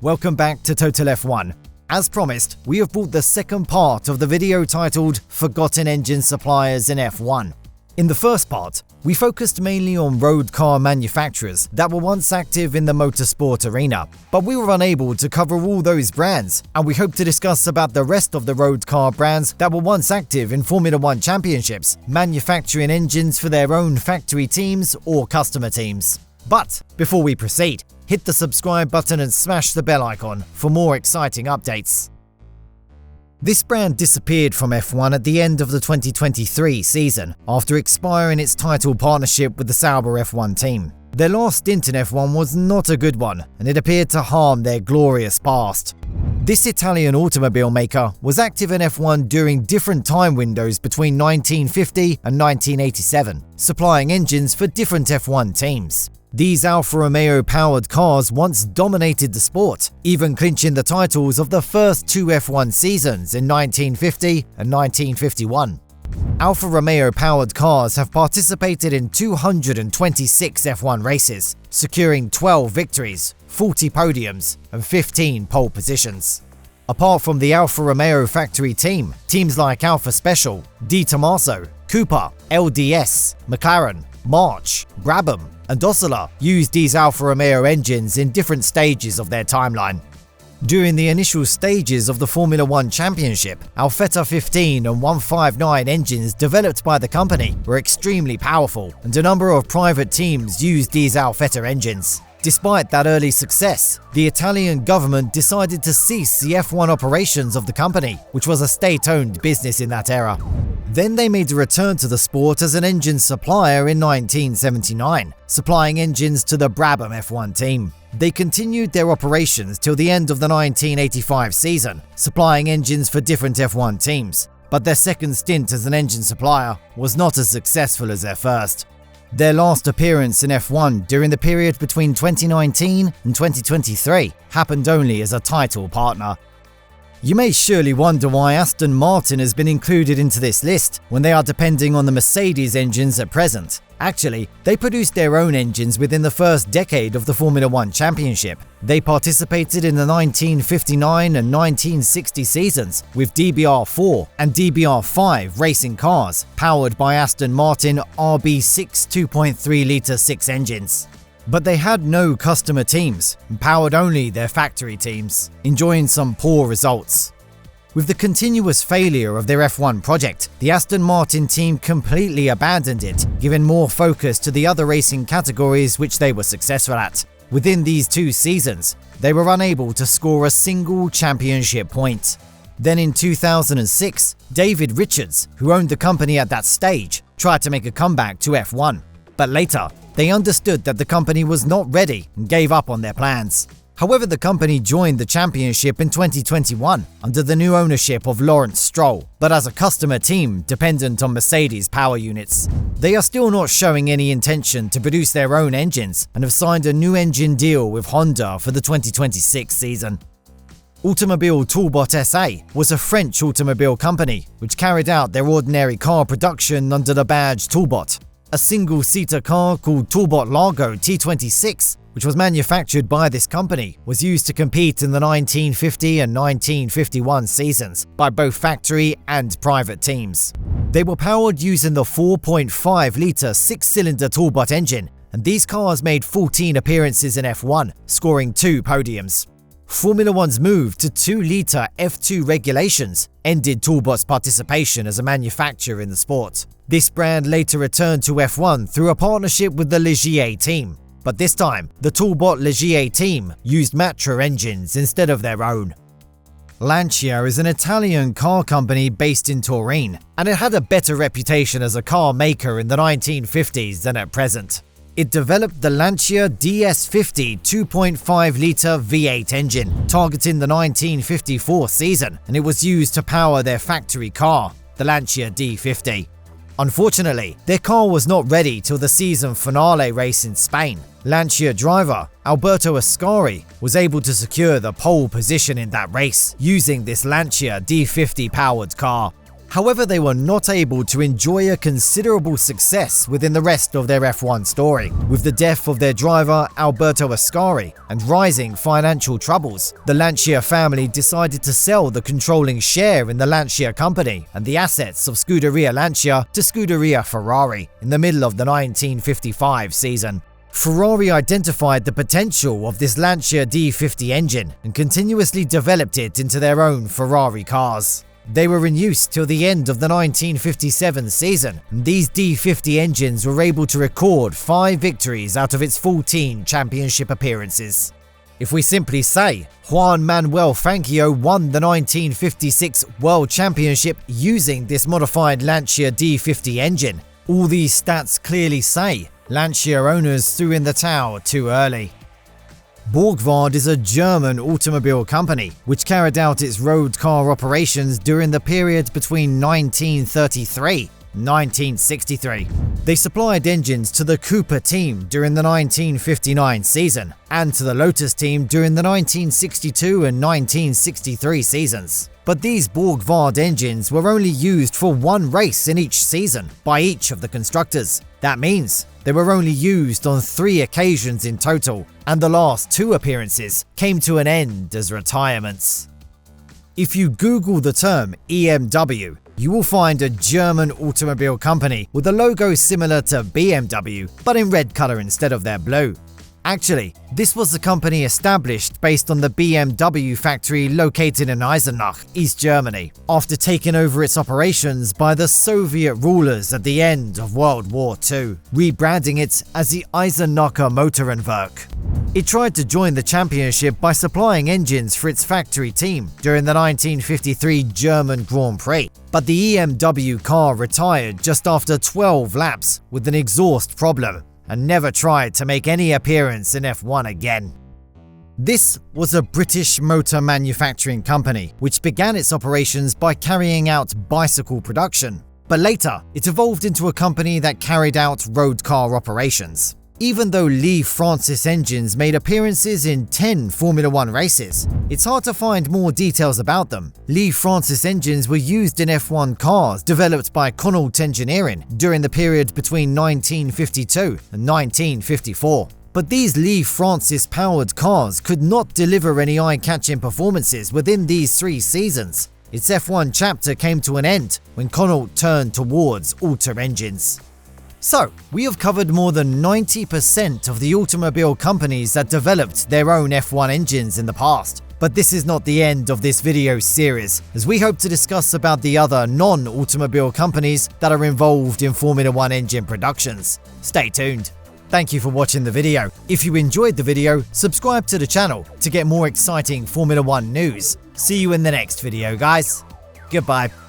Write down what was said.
welcome back to Total F1. As promised, we have brought the second part of the video titled Forgotten Engine Suppliers in F1. In the first part, we focused mainly on road car manufacturers that were once active in the motorsport arena, but we were unable to cover all those brands, and we hope to discuss about the rest of the road car brands that were once active in Formula 1 championships, manufacturing engines for their own factory teams or customer teams. But before we proceed, hit the subscribe button and smash the bell icon for more exciting updates. This brand disappeared from F1 at the end of the 2023 season after expiring its title partnership with the Sauber F1 team. Their last stint in F1 was not a good one, and it appeared to harm their glorious past. This Italian automobile maker was active in F1 during different time windows between 1950 and 1987, supplying engines for different F1 teams. These Alfa Romeo-powered cars once dominated the sport, even clinching the titles of the first two F1 seasons in 1950 and 1951. Alfa Romeo-powered cars have participated in 226 F1 races, securing 12 victories, 40 podiums, and 15 pole positions. Apart from the Alfa Romeo factory team, teams like Alfa Special, De Tomaso, Cooper, LDS, McLaren, March, Brabham, and Ossola used these Alfa Romeo engines in different stages of their timeline. During the initial stages of the Formula 1 Championship, Alfetta 15 and 159 engines developed by the company were extremely powerful, and a number of private teams used these Alfetta engines. Despite that early success, the Italian government decided to cease the F1 operations of the company, which was a state-owned business in that era. Then they made a return to the sport as an engine supplier in 1979, supplying engines to the Brabham F1 team. They continued their operations till the end of the 1985 season, supplying engines for different F1 teams, but their second stint as an engine supplier was not as successful as their first. Their last appearance in F1 during the period between 2019 and 2023 happened only as a title partner. You may surely wonder why Aston Martin has been included into this list when they are depending on the Mercedes engines at present. Actually, they produced their own engines within the first decade of the Formula 1 Championship. They participated in the 1959 and 1960 seasons with DBR4 and DBR5 racing cars powered by Aston Martin RB6 2.3-litre 6 engines. But they had no customer teams and powered only their factory teams, enjoying some poor results. With the continuous failure of their F1 project, the Aston Martin team completely abandoned it, giving more focus to the other racing categories which they were successful at. Within these 2 seasons, they were unable to score a single championship point. Then in 2006, David Richards, who owned the company at that stage, tried to make a comeback to F1. But later, they understood that the company was not ready and gave up on their plans. However, the company joined the championship in 2021 under the new ownership of Lawrence Stroll, but as a customer team dependent on Mercedes power units. They are still not showing any intention to produce their own engines and have signed a new engine deal with Honda for the 2026 season. Automobile Toolbot SA was a French automobile company which carried out their ordinary car production under the badge Toolbot. A single-seater car called Toolbot Largo T26, which was manufactured by this company, was used to compete in the 1950 and 1951 seasons by both factory and private teams. They were powered using the 4.5-litre 6-cylinder Toolbot engine, and these cars made 14 appearances in F1, scoring 2 podiums. Formula 1's move to 2-litre F2 regulations ended Toolbot's participation as a manufacturer in the sport. This brand later returned to F1 through a partnership with the Ligier team, but this time, the Toolbot Ligier team used Matra engines instead of their own. Lancia is an Italian car company based in Turin, and it had a better reputation as a car maker in the 1950s than at present. It developed the Lancia DS50 2.5-litre V8 engine, targeting the 1954 season, and it was used to power their factory car, the Lancia D50. Unfortunately, their car was not ready till the season finale race in Spain. Lancia driver Alberto Ascari was able to secure the pole position in that race using this Lancia D50 powered car. However, they were not able to enjoy a considerable success within the rest of their F1 story. With the death of their driver Alberto Ascari and rising financial troubles, the Lancia family decided to sell the controlling share in the Lancia company and the assets of Scuderia Lancia to Scuderia Ferrari in the middle of the 1955 season. Ferrari identified the potential of this Lancia D50 engine and continuously developed it into their own Ferrari cars. They were in use till the end of the 1957 season, and these D50 engines were able to record 5 victories out of its 14 championship appearances. If we simply say, Juan Manuel Fangio won the 1956 World Championship using this modified Lancia D50 engine, all these stats clearly say Lancia owners threw in the towel too early. Borgward is a German automobile company which carried out its road car operations during the period between 1933 and 1963. They supplied engines to the Cooper team during the 1959 season and to the Lotus team during the 1962 and 1963 seasons. But these Borgward engines were only used for one race in each season by each of the constructors. That means they were only used on 3 occasions in total, and the last 2 appearances came to an end as retirements. If you Google the term EMW, you will find a German automobile company with a logo similar to BMW, but in red color instead of their blue. Actually, this was the company established based on the BMW factory located in Eisenach, East Germany, after taking over its operations by the Soviet rulers at the end of World War II, rebranding it as the Eisenacher Motorenwerk. It tried to join the championship by supplying engines for its factory team during the 1953 German Grand Prix, but the EMW car retired just after 12 laps with an exhaust problem and never tried to make any appearance in F1 again. This was a British motor manufacturing company which began its operations by carrying out bicycle production, but later it evolved into a company that carried out road car operations. Even though Lee Francis engines made appearances in 10 Formula 1 races, it's hard to find more details about them. Lee Francis engines were used in F1 cars developed by Connaught Engineering during the period between 1952 and 1954. But these Lee Francis powered cars could not deliver any eye-catching performances within these 3 seasons. Its F1 chapter came to an end when Connaught turned towards Alta engines. So, we have covered more than 90% of the automobile companies that developed their own F1 engines in the past. But this is not the end of this video series, as we hope to discuss about the other non-automobile companies that are involved in Formula 1 engine productions. Stay tuned. Thank you for watching the video. If you enjoyed the video, subscribe to the channel to get more exciting Formula 1 news. See you in the next video, guys. Goodbye.